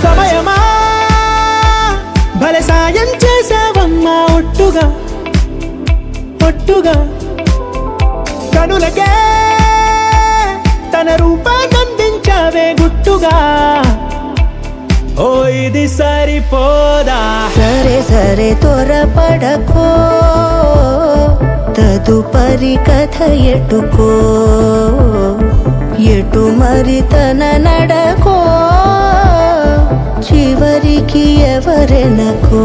సమయమా భలే సాయం చేసావమ్మా ఒట్టుగా ఒట్టుగా కనులకే తన రూపాన్నందించావే గుట్టుగా ఓ ఇది సరిపోదా సరే సరే త్వరపడకో తదుపరి కథ ఎటుకో ఎటు మరి తన నడకో చివరికి ఎవరెనకో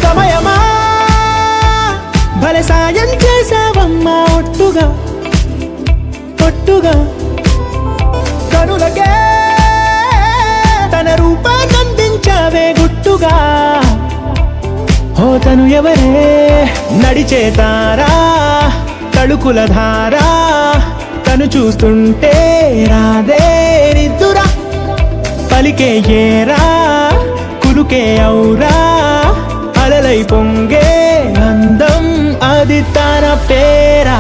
సమయమా భలే సాయం చేసావమ్మా ఒట్టుగా ఒట్టుగా కనులకే తన రూపాన్నందించావే గుట్టుగా ఓ తను ఎవరే నడిచే తారా తళుకుల ధారా తను చూస్తుంటే రాదే నిద్దురా పలికే ఏరా కులుకే ఔరా అలలై పొంగే అందం అది తన పేరా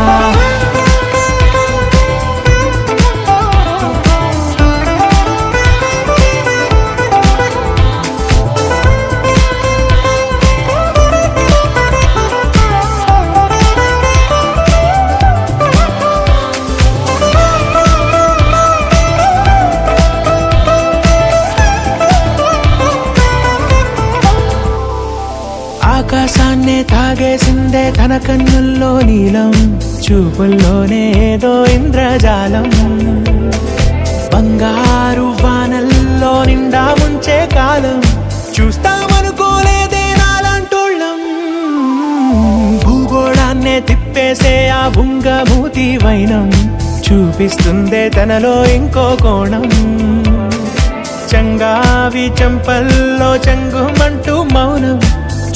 ఆకాశాన్నే తాగేసిందే తన కన్నుల్లో నీలం చూపుల్లోనే ఏదో ఇంద్రజాలం బంగారు వానల్లో నిండా ముంచే కాలం చూస్తామనుకోలేదే నాలాంటోళ్ళం భూగోళాన్నే తిప్పేసే ఆ బుంగమూతి వైనం చూపిస్తుందే తనలో ఇంకో కోణం చంగావి చంపల్లో చంగుమంటూ మౌనం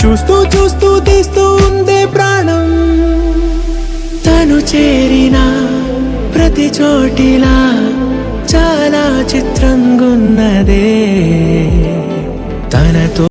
చూస్తూ చూస్తూ తీస్తూ ఉందే ప్రాణం తను చేరిన ప్రతి చోటిలా చాలా చిత్రంగున్నదే తనతో